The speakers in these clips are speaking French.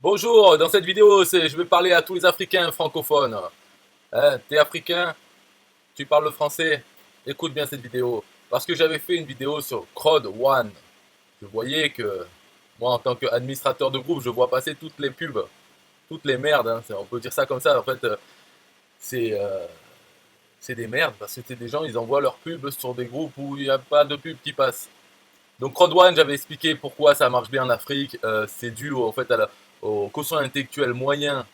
Bonjour, dans cette vidéo, je vais parler à tous les Africains francophones. Hein, t'es africain, tu parles le français, écoute bien cette vidéo. Parce que j'avais fait une vidéo sur Crowd One. Je voyais que, moi en tant qu'administrateur de groupe, je vois passer toutes les pubs, toutes les merdes, hein, on peut dire ça comme ça. En fait, c'est euh, c'est des merdes, parce que c'est des gens, ils envoient leurs pubs sur des groupes où il n'y a pas de pub qui passe. Donc Crowd One, j'avais expliqué pourquoi ça marche bien en Afrique. C'est dû en fait au quotient intellectuel moyen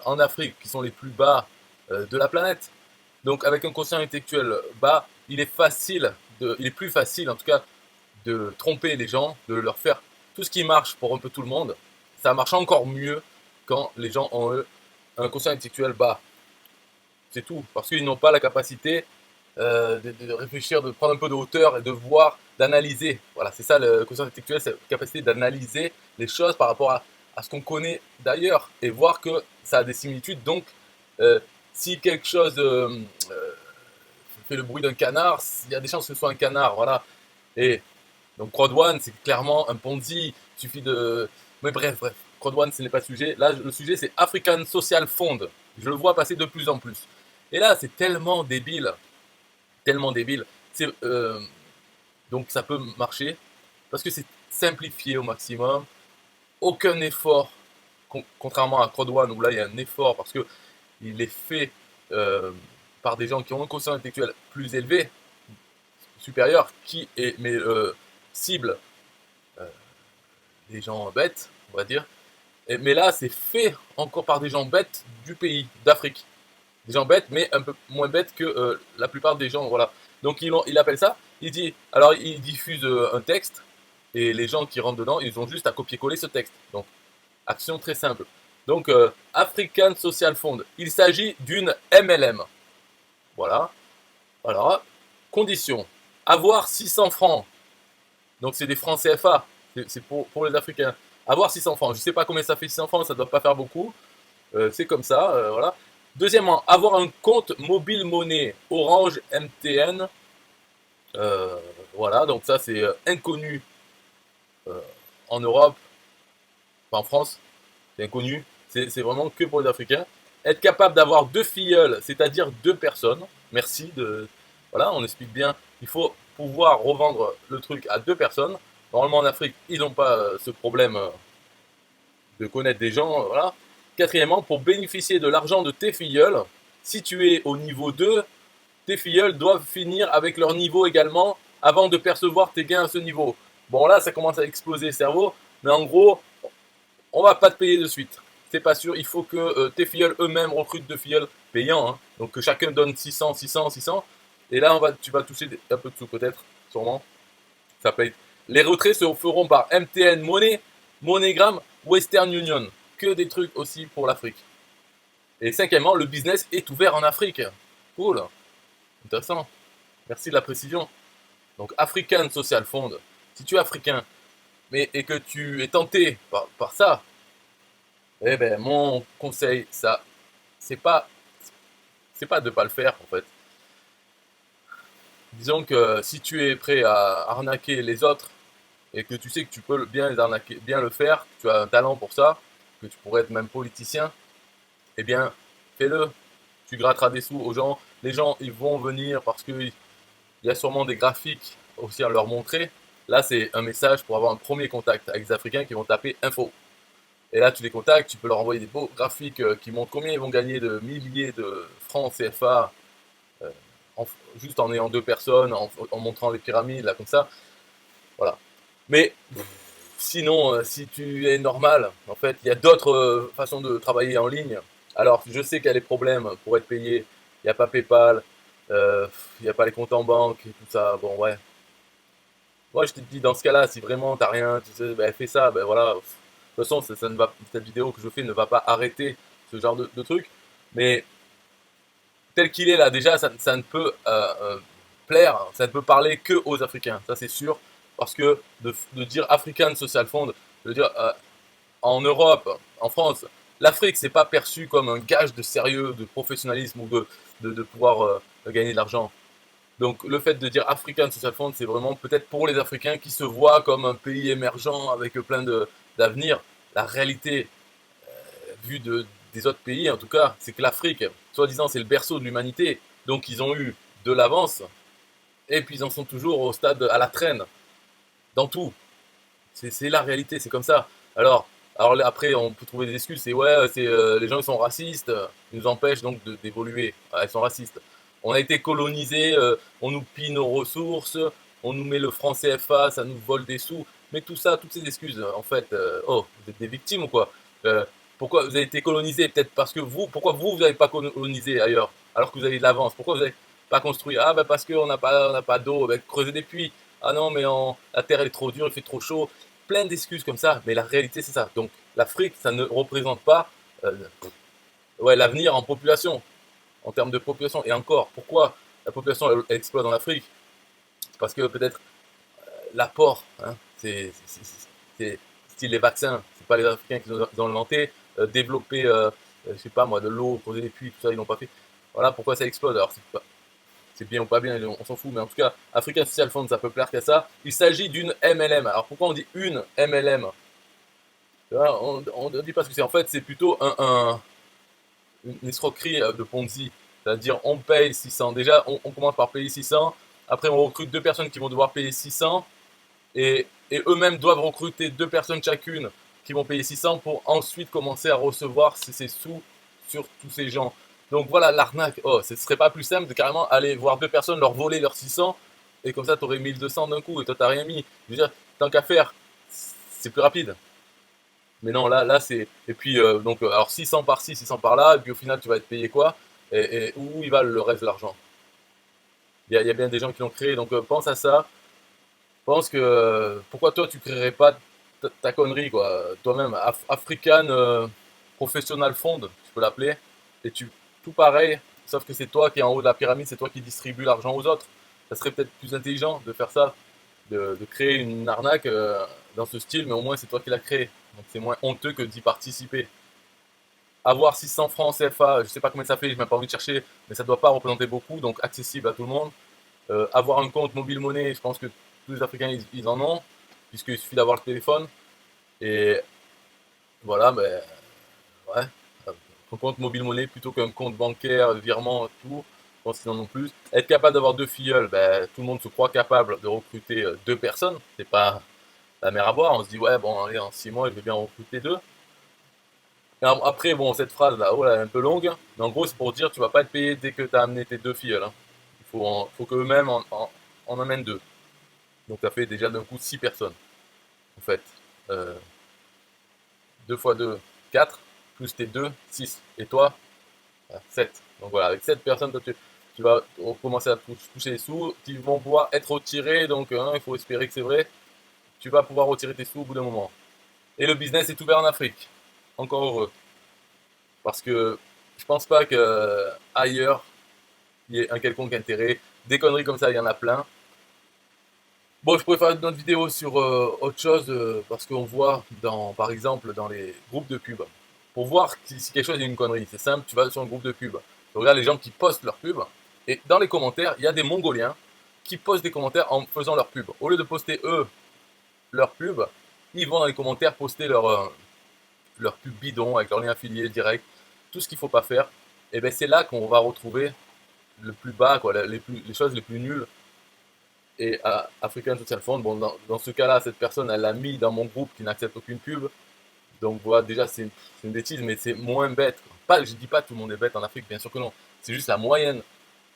en Afrique qui sont les plus bas de la planète. Donc avec un quotient intellectuel bas, il est plus facile en tout cas de tromper les gens, de leur faire tout ce qui marche pour un peu tout le monde. Ça marche encore mieux quand les gens ont un quotient intellectuel bas. C'est tout, parce qu'ils n'ont pas la capacité de réfléchir, de prendre un peu de hauteur et de voir, d'analyser. Voilà, c'est ça le quotient intellectuel, c'est la capacité d'analyser les choses par rapport à ce qu'on connaît d'ailleurs et voir que ça a des similitudes. Donc, euh, si quelque chose fait le bruit d'un canard, il y a des chances que ce soit un canard. Voilà. Et donc, Crowd One, c'est clairement un Ponzi. Il suffit de. Mais bref. Crowd One, ce n'est pas le sujet. Là, le sujet, c'est African Social Fund. Je le vois passer de plus en plus. Et là, c'est tellement débile. Tellement débile. C'est, donc, ça peut marcher. Parce que c'est simplifié au maximum. Aucun effort. Contrairement à Crowd One, où là, il y a un effort. Parce que il est fait euh, par des gens qui ont un quotient intellectuel plus élevé, supérieur, mais cible euh, des gens bêtes, on va dire. Mais là, c'est fait encore par des gens bêtes du pays, d'Afrique. Des gens bêtes, mais un peu moins bêtes que la plupart des gens. Voilà. Donc il appelle ça. Alors il diffuse un texte et les gens qui rentrent dedans, ils ont juste à copier-coller ce texte. Donc action très simple. Donc African Social Fund. Il s'agit d'une MLM. Voilà. Alors condition. Avoir 600 francs. Donc c'est des francs CFA. C'est pour les Africains. Avoir 600 francs. Je ne sais pas combien ça fait 600 francs, ça ne doit pas faire beaucoup. C'est comme ça, voilà. Deuxièmement, avoir un compte mobile monnaie Orange MTN. Euh, voilà, donc ça c'est inconnu euh, en Europe, pas en France, c'est inconnu. C'est vraiment que pour les Africains. Être capable d'avoir deux filleuls, c'est-à-dire deux personnes. Merci de. Voilà, on explique bien. Il faut pouvoir revendre le truc à deux personnes. Normalement en Afrique, ils n'ont pas ce problème de connaître des gens. Voilà. Quatrièmement, pour bénéficier de l'argent de tes filleuls, si tu es au niveau 2, tes filleuls doivent finir avec leur niveau également avant de percevoir tes gains à ce niveau. Bon là, ça commence à exploser le cerveau, mais en gros, on va pas te payer de suite. C'est pas sûr, il faut que tes filleuls eux-mêmes recrutent de filleuls payants, hein. Donc que chacun donne 600, 600, 600. Et là, tu vas toucher un peu de sous peut-être, sûrement. Ça paye. Les retraits se feront par MTN Money, MoneyGram, Western Union. Que des trucs aussi pour l'Afrique. Et cinquièmement, le business est ouvert en Afrique. Cool, intéressant. Merci de la précision. Donc African Social Fund. Si tu es africain et que tu es tenté par ça, eh ben mon conseil, ça, c'est pas, c'est pas de pas le faire en fait. Disons que si tu es prêt à arnaquer les autres et que tu sais que tu peux bien les arnaquer, bien le faire, que tu as un talent pour ça, que tu pourrais être même politicien, eh bien fais-le. Tu gratteras des sous aux gens. Les gens, ils vont venir parce qu'il y a sûrement des graphiques aussi à leur montrer. Là, c'est un message pour avoir un premier contact avec des Africains qui vont taper info. Et là, tu les contactes, tu peux leur envoyer des beaux graphiques qui montrent combien ils vont gagner de milliers de francs CFA euh, en, juste en ayant deux personnes, en montrant les pyramides, là, comme ça. Voilà. Mais sinon, si tu es normal, en fait, il y a d'autres façons de travailler en ligne. Alors, je sais qu'il y a des problèmes pour être payé. Il n'y a pas PayPal, il n'y a pas les comptes en banque et tout ça. Bon, ouais. Moi, je te dis, dans ce cas-là, si vraiment t'as rien, tu sais, ben, fais ça, ben voilà. De toute façon, cette vidéo que je fais ne va pas arrêter ce genre de truc. Mais tel qu'il est là, déjà, ça ne peut plaire, ça ne peut parler que aux Africains. Ça, c'est sûr. Parce que de dire African Social Fund, de dire en Europe, en France, l'Afrique, c'est pas perçu comme un gage de sérieux, de professionnalisme ou de pouvoir gagner de l'argent. Donc le fait de dire African Social Fund, c'est vraiment peut-être pour les Africains qui se voient comme un pays émergent avec plein d'avenir. La réalité, vu des autres pays en tout cas, c'est que l'Afrique, soi-disant, c'est le berceau de l'humanité. Donc ils ont eu de l'avance, et puis ils en sont toujours au stade à la traîne, dans tout. C'est la réalité, c'est comme ça. Alors après, on peut trouver des excuses, c'est ouais, les gens ils sont racistes, ils nous empêchent donc d'évoluer. Ah, ils sont racistes. On a été colonisés, on nous pille nos ressources, on nous met le franc CFA, ça nous vole des sous. Mais tout ça, toutes ces excuses, en fait, oh, vous êtes des victimes ou quoi? Euh, Pourquoi vous avez été colonisés? Peut-être parce que pourquoi vous n'avez pas colonisé ailleurs, alors que vous avez de l'avance? Pourquoi vous n'avez pas construit? Ah, ben parce qu'on n'a pas d'eau, ben, creusez des puits. Ah non, mais la terre elle est trop dure, il fait trop chaud. Plein d'excuses comme ça, mais la réalité c'est ça. Donc l'Afrique, ça ne représente pas euh, ouais, l'avenir en population, en termes de population. Et encore, pourquoi la population elle explose en Afrique? Parce que peut-être l'apport, hein, c'est style les vaccins, c'est pas les Africains qui ont inventé, développer, je sais pas moi, de l'eau, creuser des puits, tout ça, ils l'ont pas fait. Voilà pourquoi ça explose. Alors c'est bien ou pas bien, on s'en fout, mais en tout cas, African Social Fund, ça peut plaire qu'à ça. Il s'agit d'une MLM. Alors pourquoi on dit une MLM? On dit pas ce que c'est. En fait, c'est plutôt une escroquerie de Ponzi. C'est-à-dire, on paye 600. Déjà, on commence par payer 600. Après, on recrute deux personnes qui vont devoir payer 600. Et eux-mêmes doivent recruter deux personnes chacune qui vont payer 600 pour ensuite commencer à recevoir ces sous sur tous ces gens. Donc voilà l'arnaque. Oh, ce serait pas plus simple de carrément aller voir deux personnes, leur voler leurs 600 et comme ça tu aurais 1200 d'un coup et toi t'as rien mis. Je veux dire, tant qu'à faire, c'est plus rapide. Mais non, là c'est. Et puis, donc, alors 600 par-ci, 600 par-là, et puis au final tu vas être payé quoi? Et où il va le reste de l'argent? Il y a bien des gens qui l'ont créé, donc pense à ça. Pense que pourquoi toi tu créerais pas ta connerie quoi, toi-même, African Professional Fund, tu peux l'appeler, et tu tout pareil, sauf que c'est toi qui es en haut de la pyramide, c'est toi qui distribue l'argent aux autres. Ça serait peut-être plus intelligent de faire ça, de créer une arnaque dans ce style, mais au moins c'est toi qui l'as créé. Donc c'est moins honteux que d'y participer. Avoir 600 francs CFA, je sais pas combien ça fait, je n'ai même pas envie de chercher, mais ça ne doit pas représenter beaucoup, donc accessible à tout le monde. Avoir un compte mobile monnaie, je pense que tous les Africains ils en ont, puisqu'il suffit d'avoir le téléphone. Et voilà, ben ouais, un compte mobile monnaie plutôt qu'un compte bancaire, virement, tout. Je pense qu'ils en ont plus. Être capable d'avoir deux filleuls, ben, tout le monde se croit capable de recruter deux personnes. C'est pas la mer à boire. On se dit, ouais, bon, allez, en 6 mois, je vais bien recruter deux. Et après, bon, cette phrase là, oh, elle est un peu longue, mais en gros, c'est pour dire, tu vas pas être payé dès que tu as amené tes deux filleuls, hein. Faut qu'eux-mêmes en amènent deux. Donc ça fait déjà d'un coup 6 personnes, en fait. Euh, 2 fois 2, 4, plus tes 2, 6. Et toi, 7. Donc voilà, avec 7 personnes, toi, tu vas commencer à toucher les sous, qui vont pouvoir être retirés, donc il faut espérer que c'est vrai. Tu vas pouvoir retirer tes sous au bout d'un moment. Et le business est ouvert en Afrique. Encore heureux. Parce que je pense pas qu'ailleurs, il y ait un quelconque intérêt. Des conneries comme ça, il y en a plein. Bon, je pourrais faire une autre vidéo sur autre chose parce qu'on voit, par exemple, dans les groupes de pub, pour voir si quelque chose est une connerie. C'est simple, tu vas sur un groupe de pub, tu regardes les gens qui postent leurs pubs, et dans les commentaires, il y a des Mongoliens qui postent des commentaires en faisant leur pub. Au lieu de poster eux leur pub, ils vont dans les commentaires poster leur pub bidon avec leur lien affilié direct, tout ce qu'il ne faut pas faire. Et bien c'est là qu'on va retrouver le plus bas, quoi, les choses les plus nulles. Et à African Social Fund, bon, dans ce cas-là, cette personne, elle l'a mis dans mon groupe qui n'accepte aucune pub. Donc voilà, déjà, c'est une bêtise, mais c'est moins bête, quoi. Pas, je dis pas que tout le monde est bête en Afrique, bien sûr que non. C'est juste la moyenne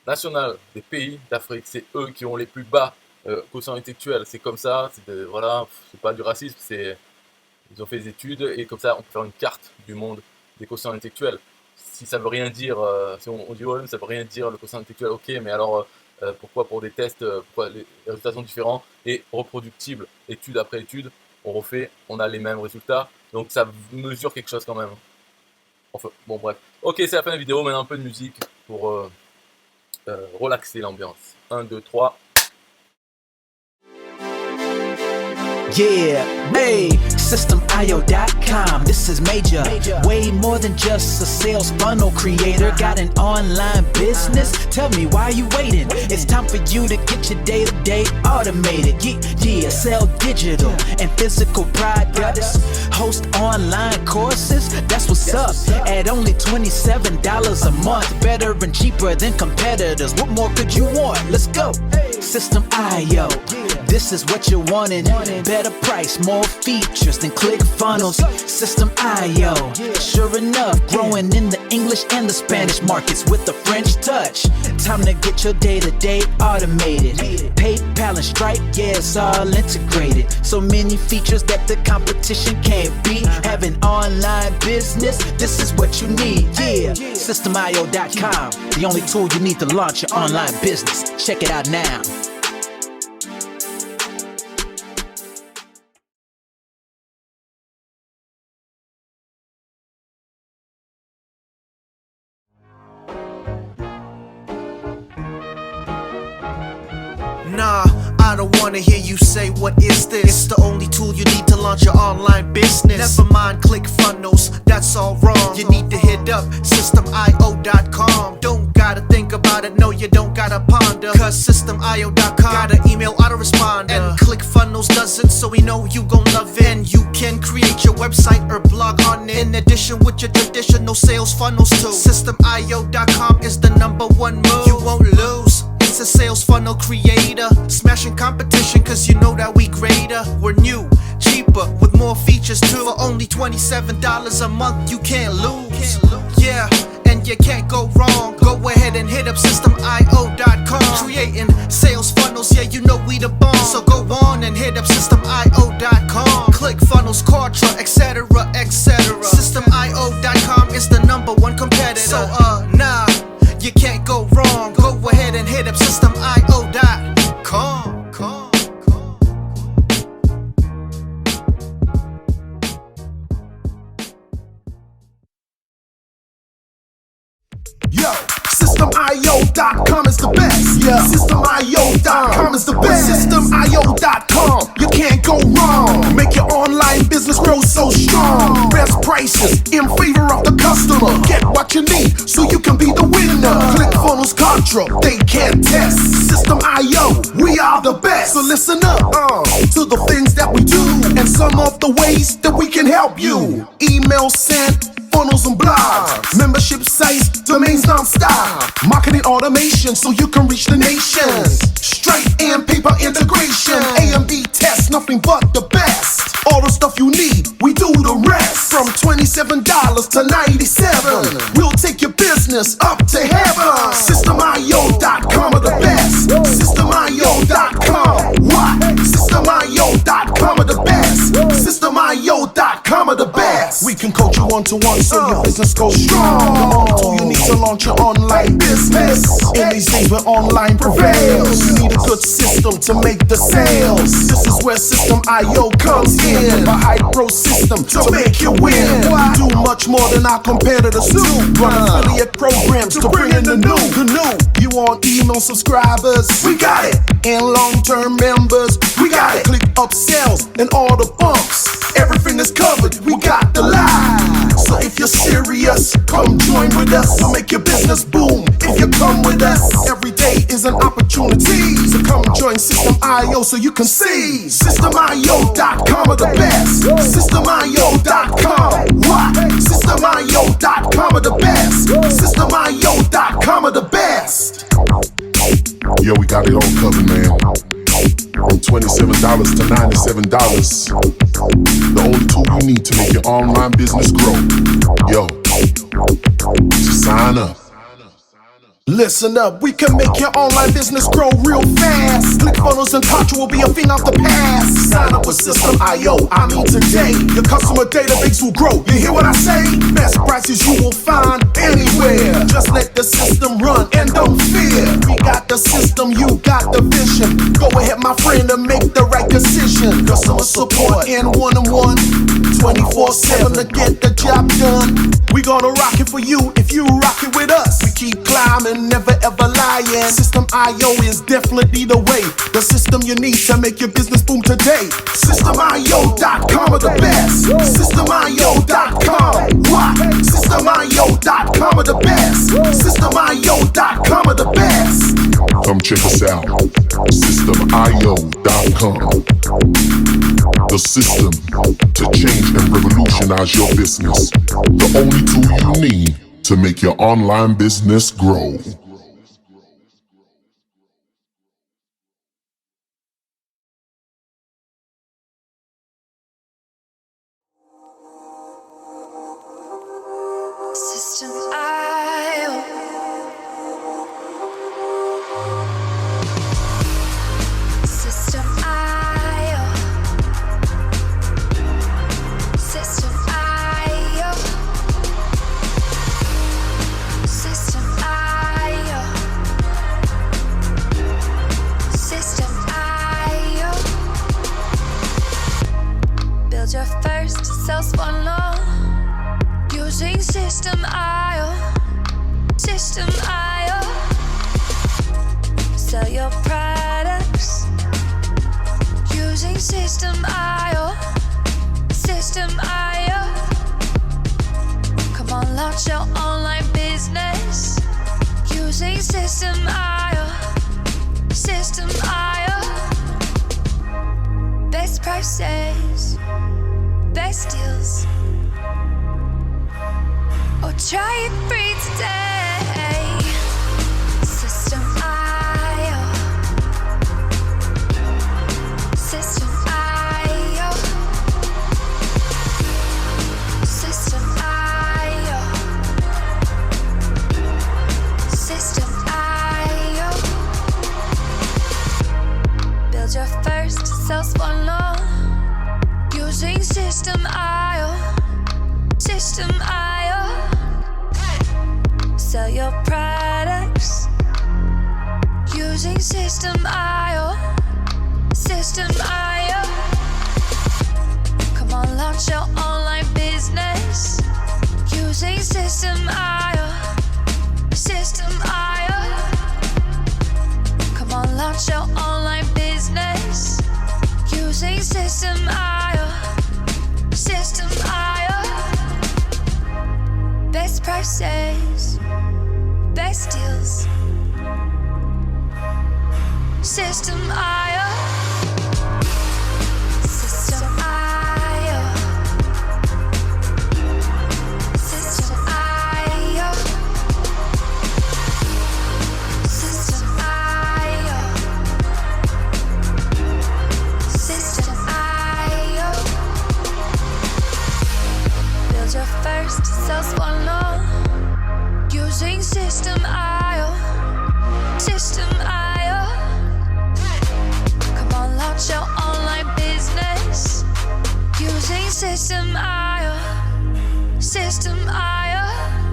nationale des pays d'Afrique. C'est eux qui ont les plus bas quotients intellectuels. C'est comme ça, voilà, c'est pas du racisme, ils ont fait des études et comme ça, on peut faire une carte du monde des quotients intellectuels. Si ça veut rien dire, si on dit ouais, ça veut rien dire le quotient intellectuel, ok, mais alors pourquoi pour des tests, pourquoi les résultats sont différents et reproductibles, étude après étude, on refait, on a les mêmes résultats, donc ça mesure quelque chose quand même. Enfin, bon bref. Ok, c'est la fin de la vidéo, maintenant un peu de musique pour relaxer l'ambiance. 1, 2, 3. Yeah, hey, SystemIO.com, this is major. Way more than just a sales funnel creator. Got an online business? Tell me, why are you waiting? It's time for you to get your day-to-day automated. Yeah, sell digital and physical products. Host online courses, that's what's up. At only $27 a month. Better and cheaper than competitors. What more could you want? Let's go. System.io, this is what you're wanting. Better price, more features than ClickFunnels. System.io, sure enough, growing in the English and the Spanish markets with a French touch. Time to get your day-to-day automated. PayPal and Stripe, yeah, it's all integrated. So many features that the competition can't beat. Have an online business, this is what you need. Yeah, SystemIO.com, the only tool you need to launch your online business. Check it out now. Nah, I don't wanna hear you say what is this. It's the only tool you need to launch your online business. Never mind ClickFunnels, that's all wrong. You need to hit up SystemIO.com. Don't gotta think about it, no you don't gotta ponder. Cause SystemIO.com got an email autoresponder. And ClickFunnels doesn't, so we know you gon' love it. And you can create your website or blog on it. In addition with your traditional sales funnels too. SystemIO.com is the #1 move. You won't lose. It's a sales funnel creator, smashing competition cause you know that we greater. We're new, cheaper, with more features too. For only $27 a month, you can't lose. Yeah, and you can't go wrong. Go ahead and hit up SystemIO.com. Creating sales funnels, yeah, you know we the bomb. So go on and hit up SystemIO.com. ClickFunnels, Quadra, etc, etc. SystemIO.com is the #1 competitor. So nah, you can't go wrong. Go ahead and hit up SystemIO.com. Yo, SystemIO.com is the best. Yeah, SystemIO.com is the best. SystemIO.com, you can't go wrong. Make your online business grow so strong. Best prices in favor of the customer. Get what you need so you can be the winner. ClickFunnels, Contra, they can't test. System.io, we are the best. So listen up to the things that we do and some of the ways that we can help you. Email sent, funnels and blogs, membership sites, domains non-stop, marketing automation so you can reach the nation. Stripe and paper integration, A&B tests, nothing but the best. All the stuff you need, we do the rest. From $27 to $97, we'll take your business up to heaven. SystemIO.com are the best. SystemIO.com, what? SystemIO.com are the best. SystemIO.com are the best. We can coach you one-to-one so your business goes strong. The only tool you need to launch your online business. In these days where online prevails, you need a good system to make the sales. This is where System.io comes in. A high-pro system to make you win. We do much more than our competitors do. Run affiliate programs to bring in the new. You want email subscribers? We got it. And long-term members? We got it. Click upsells and all the bumps. Everything is covered. We got the line. So if you're serious, come join with us to make your business boom. If you come with us, every day is an opportunity. So come join System.io so you can see. SystemIO.com are the best. SystemIO.com, what? SystemIO.com are the best. SystemIO.com are the best. Yo, we got it all covered, man. From $27 to $97. The only tool you need to make your online business grow. Yo, just sign up. Listen up, we can make your online business grow real fast. ClickFunnels and Contra will be a thing of the past. Sign up with System.io, I mean today. Your customer database will grow, you hear what I say? Best prices you will find anywhere. Just let the system run and don't fear. We got the system, you got the vision. Go ahead my friend and make the right decision. Customer support and one-on-one, 24/7 to get the job done. We gonna rock it for you if you rock it with us. keep climbing, never ever lying. System IO is definitely the way. The system you need to make your business boom today. SystemIO.com are the best. SystemIO.com. What? SystemIO.com are the best. SystemIO.com are the best. Come check us out. SystemIO.com. The system to change and revolutionize your business. The only tool you need to make your online business grow. System IO. System IO. System IO. System IO. System IO. Build your first sales funnel using System IO. System IO. Sell your products using System IO. System IO. Come on, launch your online business using System IO. System IO. Best prices, best deals. Or try it free today. System IO. System IO. System IO. System IO. Build your first sales funnel using System IO. System IO. Sell your products using System IO. System IO. Come on, launch your online business using System IO. System IO. Come on, launch your online business using System IO. System IO. Best prices, best deals. System IO. System IO. System IO. System IO. System IO. Build your first sales funnel using System IO. System IO. Come on, launch your online business using System IO. System IO.